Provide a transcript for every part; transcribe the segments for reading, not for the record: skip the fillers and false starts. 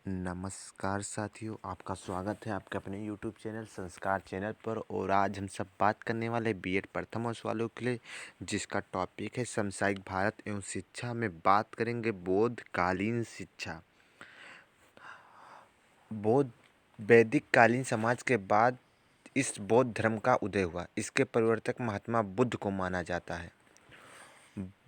नमस्कार साथियों, आपका स्वागत है आपके अपने यूट्यूब चैनल संस्कार चैनल पर। और आज हम सब बात करने वाले बीएड प्रथम वर्ष वालों के लिए, जिसका टॉपिक है समसामयिक भारत एवं शिक्षा। में बात करेंगे बौद्धकालीन शिक्षा। बौद्ध वैदिक कालीन समाज के बाद इस बौद्ध धर्म का उदय हुआ। इसके प्रवर्तक महात्मा बुद्ध को माना जाता है।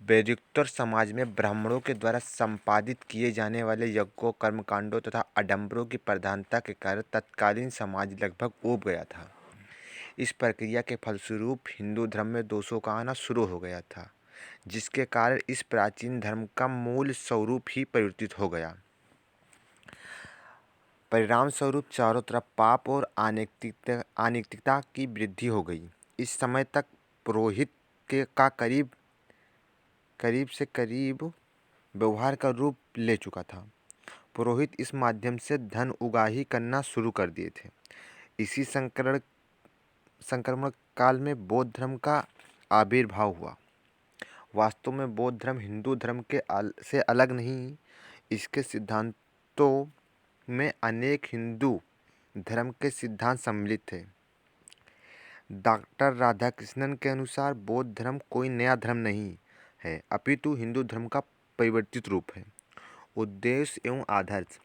वैदिकोत्तर समाज में ब्राह्मणों के द्वारा संपादित किए जाने वाले यज्ञों, कर्मकांडों तथा आडंबरों की प्रधानता के कारण तत्कालीन समाज लगभग ऊब गया था। इस प्रक्रिया के फलस्वरूप हिंदू धर्म में दोषों का आना शुरू हो गया था, जिसके कारण इस प्राचीन धर्म का मूल स्वरूप ही परिवर्तित हो गया। परिणाम स्वरूप चारों तरफ पाप और अनैतिकता की वृद्धि हो गई। इस समय तक पुरोहित का करीब व्यवहार का रूप ले चुका था। पुरोहित इस माध्यम से धन उगाही करना शुरू कर दिए थे। इसी संक्रमण काल में बौद्ध धर्म का आविर्भाव हुआ। वास्तव में बौद्ध धर्म हिंदू धर्म से अलग नहीं। इसके सिद्धांतों में अनेक हिंदू धर्म के सिद्धांत सम्मिलित थे। डॉक्टर राधाकृष्णन के अनुसार बौद्ध धर्म कोई नया धर्म नहीं है, अपितु हिंदू धर्म का परिवर्तित रूप है। उद्देश्य एवं आदर्श: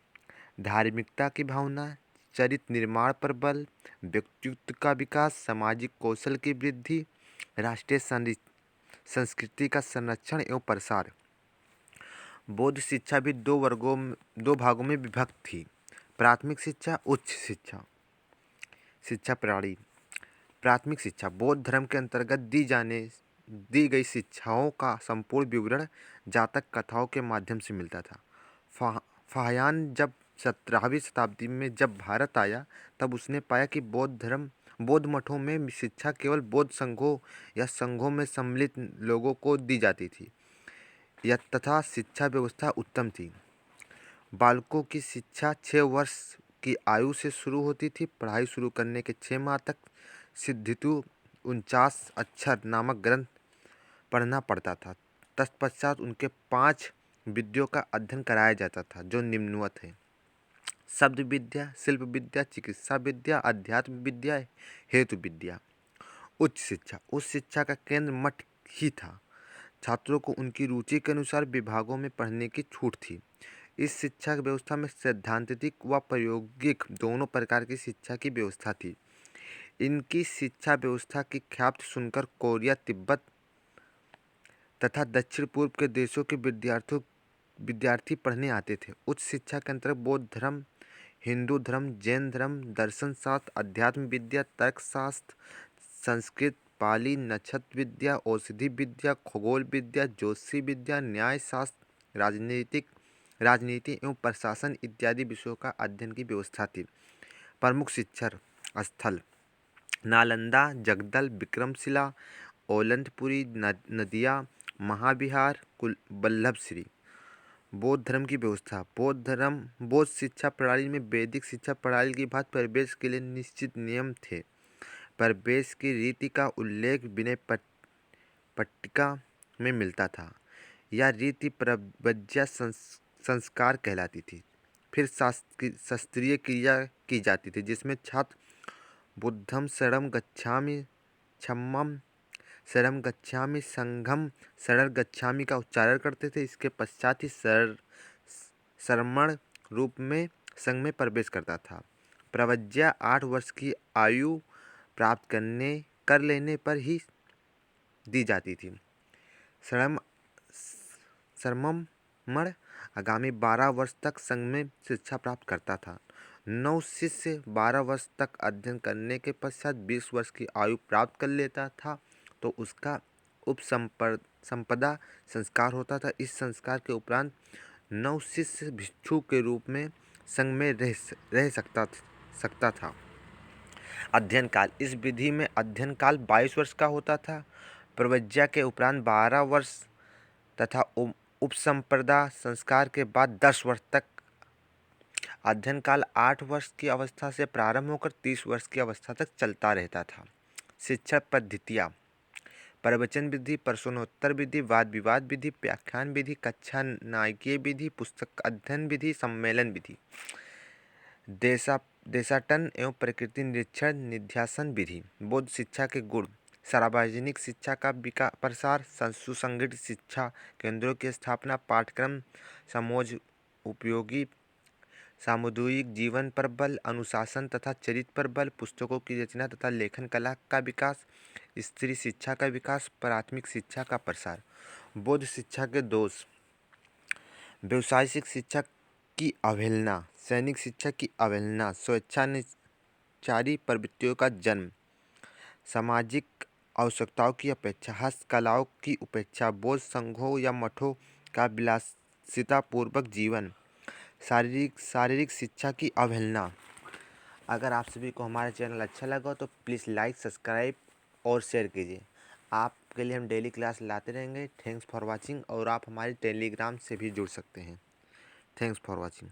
धार्मिकता की भावना, चरित्र निर्माण पर बल, व्यक्तित्व का विकास, सामाजिक कौशल की वृद्धि, राष्ट्रीय संस्कृति का संरक्षण एवं प्रसार। बौद्ध शिक्षा भी दो भागों में विभक्त थी: प्राथमिक शिक्षा, उच्च शिक्षा। शिक्षा प्रणाली: प्राथमिक शिक्षा बौद्ध धर्म के अंतर्गत दी गई शिक्षाओं का संपूर्ण विवरण जातक कथाओं के माध्यम से मिलता था। फाहियान जब 17वीं शताब्दी में जब भारत आया, तब उसने पाया कि बौद्ध मठों में शिक्षा केवल बौद्ध संघों या संघों में सम्मिलित लोगों को दी जाती थी तथा शिक्षा व्यवस्था उत्तम थी। बालकों की शिक्षा 6 वर्ष की आयु से शुरू होती थी। पढ़ाई शुरू करने के 6 माह तक सिद्धितु 49 अक्षर नामक ग्रंथ पढ़ना पड़ता था। तत्पश्चात उनके 5 विद्यों का अध्ययन कराया जाता था, जो निम्नवत है: शब्द विद्या, शिल्प विद्या, चिकित्सा विद्या, अध्यात्म विद्या, हेतु विद्या। उच्च शिक्षा: उस शिक्षा का केंद्र मठ ही था। छात्रों को उनकी रुचि के अनुसार विभागों में पढ़ने की छूट थी। इस शिक्षा व्यवस्था में सैद्धांतिक व प्रायोगिक दोनों प्रकार की शिक्षा की व्यवस्था थी। इनकी शिक्षा व्यवस्था की ख्याति सुनकर कोरिया, तिब्बत तथा दक्षिण पूर्व के देशों के विद्यार्थी पढ़ने आते थे। उच्च शिक्षा के अंतर्गत बौद्ध धर्म, हिंदू धर्म, जैन धर्म, दर्शन शास्त्र, अध्यात्म विद्या, तर्कशास्त्र, संस्कृत, पाली, नक्षत्र विद्या, औषधि विद्या, खगोल विद्या, ज्योतिषी विद्या, न्याय शास्त्र, राजनीति एवं प्रशासन इत्यादि विषयों का अध्ययन की व्यवस्था थी। प्रमुख शिक्षा स्थल: नालंदा, जगदल, विक्रमशिला, ओलंतपुरी, नदिया, महाविहार, वल्लभश्री। बौद्ध धर्म की व्यवस्था: बौद्ध शिक्षा प्रणाली में वैदिक शिक्षा प्रणाली की भांति प्रवेश के लिए निश्चित नियम थे। प्रवेश की रीति का उल्लेख विनय पट्टिका में मिलता था। यह रीति प्रव्रज्या संस्कार कहलाती थी। फिर शास्त्रीय क्रिया की जाती थी, जिसमें छात्र बुद्धम शरणं गच्छामि, छम्मम शरणं गच्छामि, संघम शरणं गच्छामि का उच्चारण करते थे। इसके पश्चात ही शरमण रूप में संघ में प्रवेश करता था। प्रव्रज्या 8 वर्ष की आयु प्राप्त कर लेने पर ही दी जाती थी। शरमण आगामी 12 वर्ष तक संघ में शिक्षा प्राप्त करता था। नव शिष्य 12 वर्ष तक अध्ययन करने के पश्चात 20 वर्ष की आयु प्राप्त कर लेता था, तो उसका उपसंपदा संस्कार होता था। इस संस्कार के उपरांत नव शिष्य भिक्षु के रूप में संघ में रह सकता था। अध्ययन काल: इस विधि में अध्ययन काल 22 वर्ष का होता था। प्रव्रज्या के उपरांत 12 वर्ष तथा उपसंपदा संस्कार के बाद 10 वर्ष तक। अध्ययन काल 8 वर्ष की अवस्था से प्रारंभ होकर 30 वर्ष की अवस्था तक चलता रहता था। शिक्षा पद्धतियाँ: प्रवचन विधि, प्रश्नोत्तर विधि, वाद विवाद विधि, व्याख्यान विधि, कक्षा नायकीय विधि, पुस्तक अध्ययन विधि, सम्मेलन विधि। देशाटन एवं प्रकृति निरीक्षण निध्यासन विधि। बौद्ध शिक्षा के गुण: सार्वजनिक शिक्षा का प्रसार, सुसंगठित शिक्षा केंद्रों की स्थापना, पाठ्यक्रम समोच्च उपयोगी, सामुदायिक जीवन पर बल, अनुशासन तथा चरित्र पर बल, पुस्तकों की रचना तथा लेखन कला का विकास, स्त्री शिक्षा का विकास, प्राथमिक शिक्षा का प्रसार। बौद्ध शिक्षा के दोष: व्यवसायिक शिक्षा की अवहेलना, सैनिक शिक्षा की अवहेलना, स्वेच्छाचारी प्रवृत्तियों का जन्म, सामाजिक आवश्यकताओं की अपेक्षा हस्तकलाओं की उपेक्षा, बौद्ध संघों या मठों का विलासितापूर्वक जीवन, शारीरिक शिक्षा की अवहेलना। अगर आप सभी को हमारा चैनल अच्छा लगा तो प्लीज़ लाइक, सब्सक्राइब और शेयर कीजिए। आपके लिए हम डेली क्लास लाते रहेंगे। Thanks for watching. और आप हमारे टेलीग्राम से भी जुड़ सकते हैं। Thanks for watching.